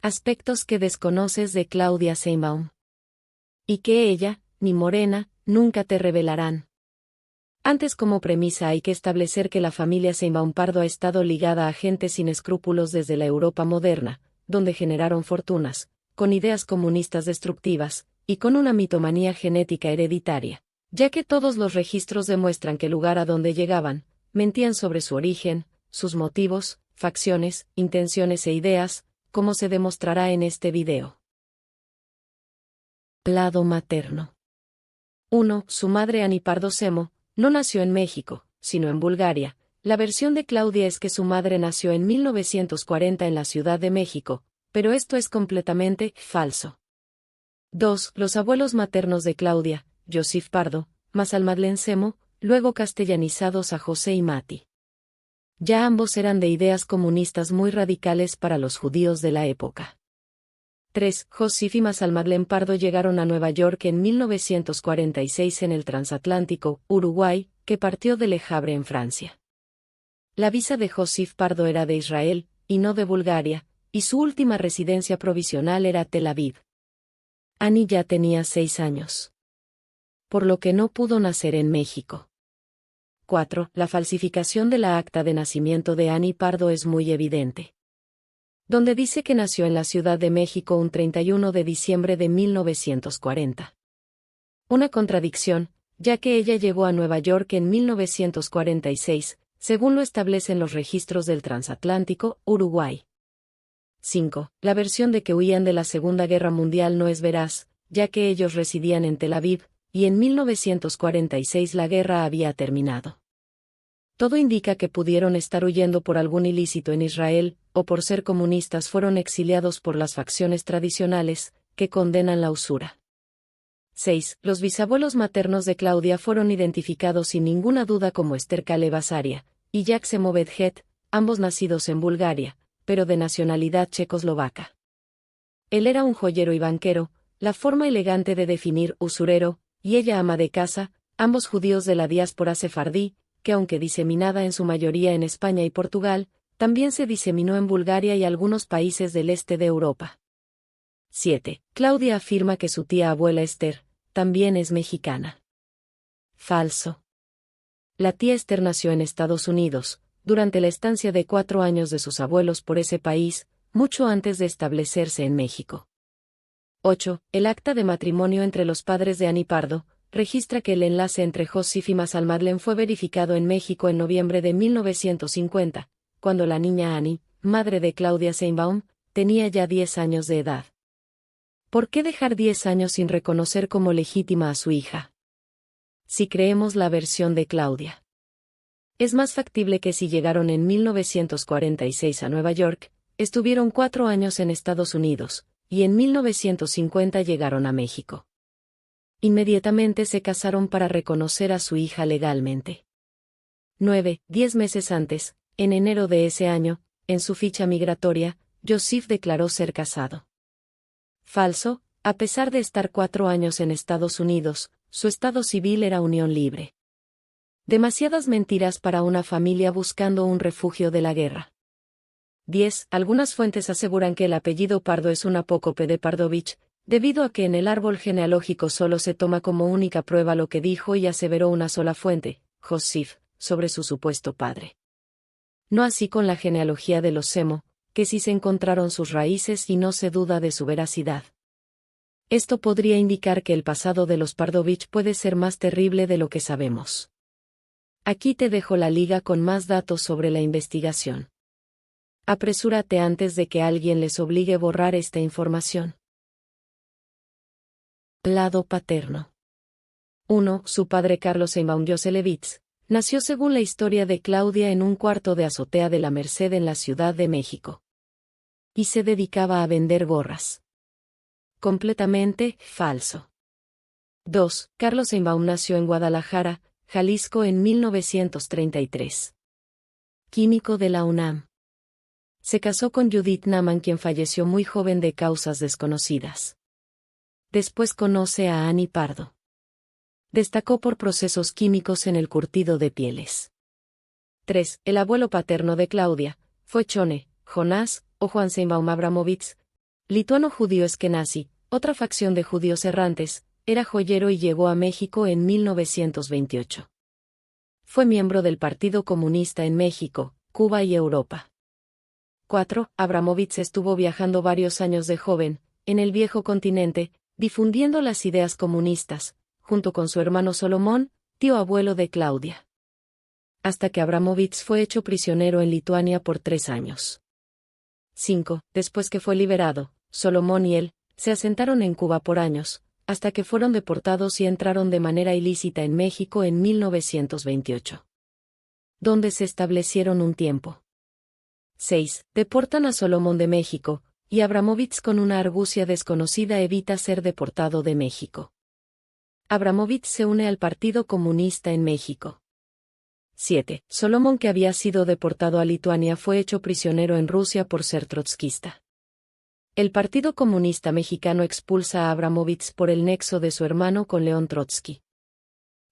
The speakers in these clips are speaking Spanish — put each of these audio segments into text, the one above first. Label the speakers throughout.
Speaker 1: Aspectos que desconoces de Claudia Sheinbaum. Y que ella, ni Morena, nunca te revelarán. Antes, como premisa, hay que establecer que la familia Sheinbaum Pardo ha estado ligada a gente sin escrúpulos desde la Europa moderna, donde generaron fortunas, con ideas comunistas destructivas, y con una mitomanía genética hereditaria, ya que todos los registros demuestran que el lugar a donde llegaban, mentían sobre su origen, sus motivos, facciones, intenciones e ideas, como se demostrará en este video. Lado materno. 1. Su madre Ani Pardo Semo no nació en México, sino en Bulgaria. La versión de Claudia es que su madre nació en 1940 en la Ciudad de México, pero esto es completamente falso. 2. Los abuelos maternos de Claudia, Josif Pardo, más Almadlen Semo, luego castellanizados a José y Mati. Ya ambos eran de ideas comunistas muy radicales para los judíos de la época. 3. Josif y Almadlen Pardo llegaron a Nueva York en 1946 en el transatlántico, Uruguay, que partió de Le Havre en Francia. La visa de Josif Pardo era de Israel, y no de Bulgaria, y su última residencia provisional era Tel Aviv. Ani ya tenía 6 años. Por lo que no pudo nacer en México. 4. La falsificación de la acta de nacimiento de Ani Pardo es muy evidente. Donde dice que nació en la Ciudad de México un 31 de diciembre de 1940. Una contradicción, ya que ella llegó a Nueva York en 1946, según lo establecen los registros del transatlántico, Uruguay. 5. La versión de que huían de la Segunda Guerra Mundial no es veraz, ya que ellos residían en Tel Aviv, y en 1946 la guerra había terminado. Todo indica que pudieron estar huyendo por algún ilícito en Israel, o por ser comunistas fueron exiliados por las facciones tradicionales, que condenan la usura. 6. Los bisabuelos maternos de Claudia fueron identificados sin ninguna duda como Esther Kalevasaria y Jack Semovedjet, ambos nacidos en Bulgaria, pero de nacionalidad checoslovaca. Él era un joyero y banquero, la forma elegante de definir usurero, y ella ama de casa, ambos judíos de la diáspora sefardí, que aunque diseminada en su mayoría en España y Portugal, también se diseminó en Bulgaria y algunos países del este de Europa. 7. Claudia afirma que su tía abuela Esther también es mexicana. Falso. La tía Esther nació en Estados Unidos, durante la estancia de 4 años de sus abuelos por ese país, mucho antes de establecerse en México. 8. El acta de matrimonio entre los padres de Ani Pardo registra que el enlace entre Josif y Almadlen fue verificado en México en noviembre de 1950, cuando la niña Ani, madre de Claudia Sheinbaum, tenía ya 10 años de edad. ¿Por qué dejar 10 años sin reconocer como legítima a su hija? Si creemos la versión de Claudia. Es más factible que si llegaron en 1946 a Nueva York, estuvieron 4 años en Estados Unidos, y en 1950 llegaron a México. Inmediatamente se casaron para reconocer a su hija legalmente. 9. 10 meses antes, en enero de ese año, en su ficha migratoria, Josif declaró ser casado. Falso, a pesar de estar 4 años en Estados Unidos, su estado civil era unión libre. Demasiadas mentiras para una familia buscando un refugio de la guerra. 10. Algunas fuentes aseguran que el apellido Pardo es un apócope de Pardovich, debido a que en el árbol genealógico solo se toma como única prueba lo que dijo y aseveró una sola fuente, Josif, sobre su supuesto padre. No así con la genealogía de los Semo, que sí se encontraron sus raíces y no se duda de su veracidad. Esto podría indicar que el pasado de los Pardovich puede ser más terrible de lo que sabemos. Aquí te dejo la liga con más datos sobre la investigación. Apresúrate antes de que alguien les obligue a borrar esta información. Lado paterno. 1. Su padre Carlos Sheinbaum Joselevich nació según la historia de Claudia en un cuarto de azotea de la Merced en la Ciudad de México. Y se dedicaba a vender gorras. Completamente falso. 2. Carlos Sheinbaum nació en Guadalajara, Jalisco en 1933. Químico de la UNAM. Se casó con Judith Naman, quien falleció muy joven de causas desconocidas. Después conoce a Ani Pardo. Destacó por procesos químicos en el curtido de pieles. 3. El abuelo paterno de Claudia fue Chone, Jonás, o Juan Sheinbaum Abramovich, lituano-judío eskenazi, otra facción de judíos errantes, era joyero y llegó a México en 1928. Fue miembro del Partido Comunista en México, Cuba y Europa. 4. Abramovich estuvo viajando varios años de joven, en el viejo continente, difundiendo las ideas comunistas, junto con su hermano Solomón, tío abuelo de Claudia. Hasta que Abramovich fue hecho prisionero en Lituania por 3 años. 5. Después que fue liberado, Solomón y él, se asentaron en Cuba por años, hasta que fueron deportados y entraron de manera ilícita en México en 1928. Donde se establecieron un tiempo. 6. Deportan a Solomón de México, y Abramovich con una argucia desconocida evita ser deportado de México. Abramovich se une al Partido Comunista en México. 7. Solomón, que había sido deportado a Lituania, fue hecho prisionero en Rusia por ser trotskista. El Partido Comunista Mexicano expulsa a Abramovich por el nexo de su hermano con León Trotsky.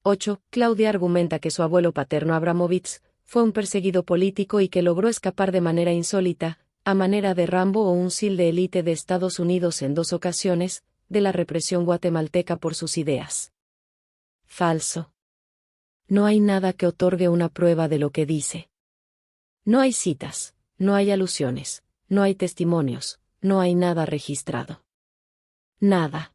Speaker 1: 8. Claudia argumenta que su abuelo paterno Abramovich fue un perseguido político y que logró escapar de manera insólita, a manera de Rambo o un SEAL de élite de Estados Unidos en 2 ocasiones, de la represión guatemalteca por sus ideas. Falso. No hay nada que otorgue una prueba de lo que dice. No hay citas, no hay alusiones, no hay testimonios, no hay nada registrado. Nada.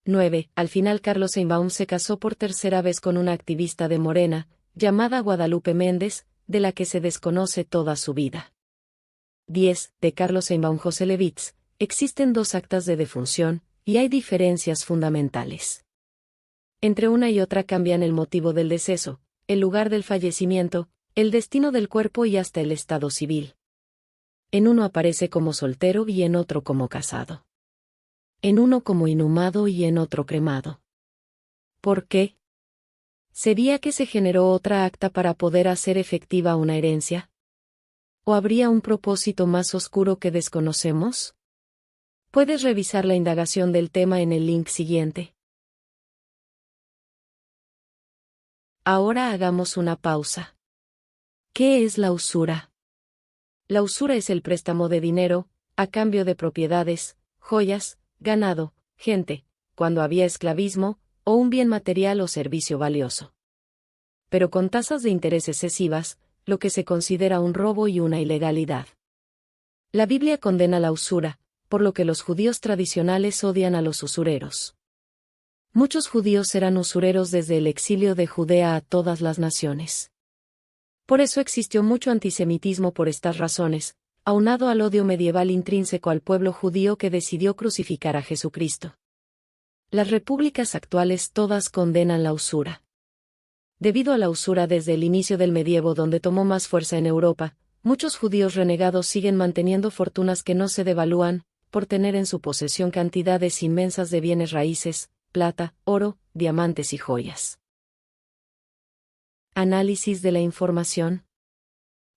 Speaker 1: 9. Al final Carlos Sheinbaum se casó por 3ª vez con una activista de Morena, llamada Guadalupe Méndez, de la que se desconoce toda su vida. 10. De Carlos Sheinbaum Joselevich, existen 2 actas de defunción, y hay diferencias fundamentales. Entre una y otra cambian el motivo del deceso, el lugar del fallecimiento, el destino del cuerpo y hasta el estado civil. En uno aparece como soltero y en otro como casado. En uno como inhumado y en otro cremado. ¿Por qué? ¿Sería que se generó otra acta para poder hacer efectiva una herencia? ¿O habría un propósito más oscuro que desconocemos? Puedes revisar la indagación del tema en el link siguiente. Ahora hagamos una pausa. ¿Qué es la usura? La usura es el préstamo de dinero, a cambio de propiedades, joyas, ganado, gente, cuando había esclavismo, o un bien material o servicio valioso. Pero con tasas de interés excesivas, lo que se considera un robo y una ilegalidad. La Biblia condena la usura, por lo que los judíos tradicionales odian a los usureros. Muchos judíos eran usureros desde el exilio de Judea a todas las naciones. Por eso existió mucho antisemitismo por estas razones, aunado al odio medieval intrínseco al pueblo judío que decidió crucificar a Jesucristo. Las repúblicas actuales todas condenan la usura. Debido a la usura desde el inicio del medievo, donde tomó más fuerza en Europa, muchos judíos renegados siguen manteniendo fortunas que no se devalúan, por tener en su posesión cantidades inmensas de bienes raíces, plata, oro, diamantes y joyas. Análisis de la información.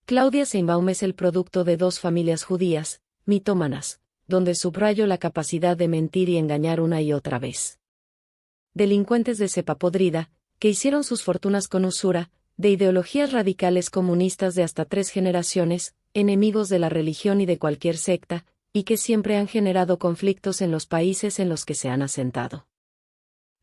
Speaker 1: Claudia Sheinbaum es el producto de 2 familias judías, mitómanas, donde subrayo la capacidad de mentir y engañar una y otra vez. Delincuentes de cepa podrida, que hicieron sus fortunas con usura, de ideologías radicales comunistas de hasta 3 generaciones, enemigos de la religión y de cualquier secta, y que siempre han generado conflictos en los países en los que se han asentado.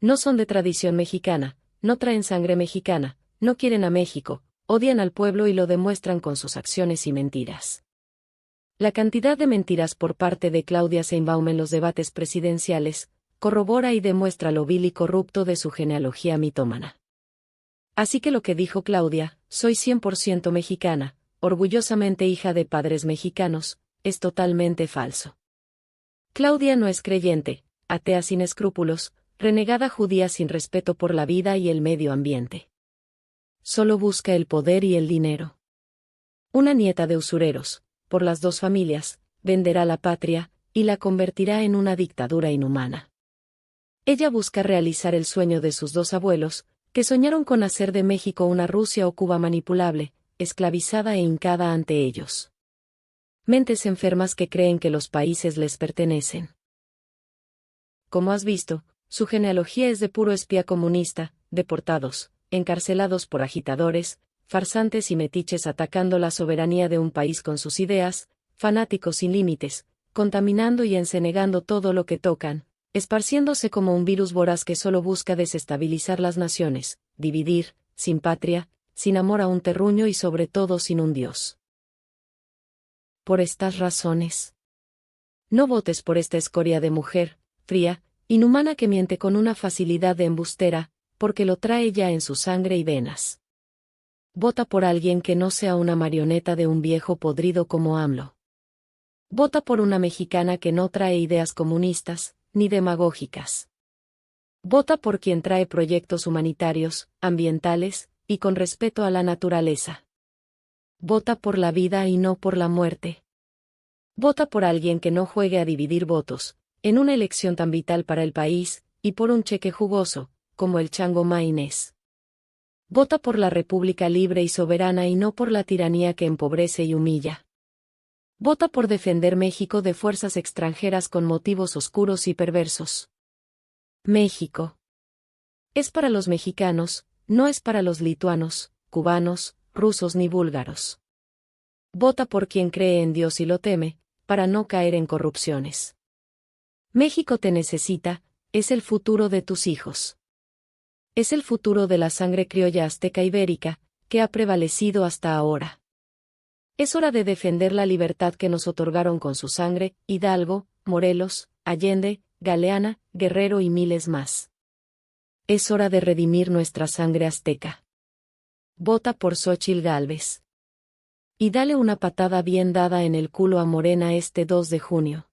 Speaker 1: No son de tradición mexicana, no traen sangre mexicana, no quieren a México, odian al pueblo y lo demuestran con sus acciones y mentiras. La cantidad de mentiras por parte de Claudia Sheinbaum en los debates presidenciales corrobora y demuestra lo vil y corrupto de su genealogía mitómana. Así que lo que dijo Claudia, soy 100% mexicana, orgullosamente hija de padres mexicanos, es totalmente falso. Claudia no es creyente, atea sin escrúpulos, renegada judía sin respeto por la vida y el medio ambiente. Solo busca el poder y el dinero. Una nieta de usureros, por las 2 familias, venderá la patria, y la convertirá en una dictadura inhumana. Ella busca realizar el sueño de sus 2 abuelos, que soñaron con hacer de México una Rusia o Cuba manipulable, esclavizada e hincada ante ellos. Mentes enfermas que creen que los países les pertenecen. Como has visto, su genealogía es de puro espía comunista, deportados, encarcelados por agitadores, farsantes y metiches atacando la soberanía de un país con sus ideas, fanáticos sin límites, contaminando y encenegando todo lo que tocan, esparciéndose como un virus voraz que solo busca desestabilizar las naciones, dividir, sin patria, sin amor a un terruño y sobre todo sin un Dios. Por estas razones, no votes por esta escoria de mujer, fría, inhumana que miente con una facilidad de embustera, porque lo trae ya en su sangre y venas. Vota por alguien que no sea una marioneta de un viejo podrido como AMLO. Vota por una mexicana que no trae ideas comunistas, ni demagógicas. Vota por quien trae proyectos humanitarios, ambientales, y con respeto a la naturaleza. Vota por la vida y no por la muerte. Vota por alguien que no juegue a dividir votos, en una elección tan vital para el país, y por un cheque jugoso, como el Chango Maínez. Vota por la República libre y soberana y no por la tiranía que empobrece y humilla. Vota por defender México de fuerzas extranjeras con motivos oscuros y perversos. México es para los mexicanos, no es para los lituanos, cubanos, rusos ni búlgaros. Vota por quien cree en Dios y lo teme, para no caer en corrupciones. México te necesita, es el futuro de tus hijos. Es el futuro de la sangre criolla azteca ibérica, que ha prevalecido hasta ahora. Es hora de defender la libertad que nos otorgaron con su sangre, Hidalgo, Morelos, Allende, Galeana, Guerrero y miles más. Es hora de redimir nuestra sangre azteca. Vota por Xóchitl Gálvez. Y dale una patada bien dada en el culo a Morena este 2 de junio.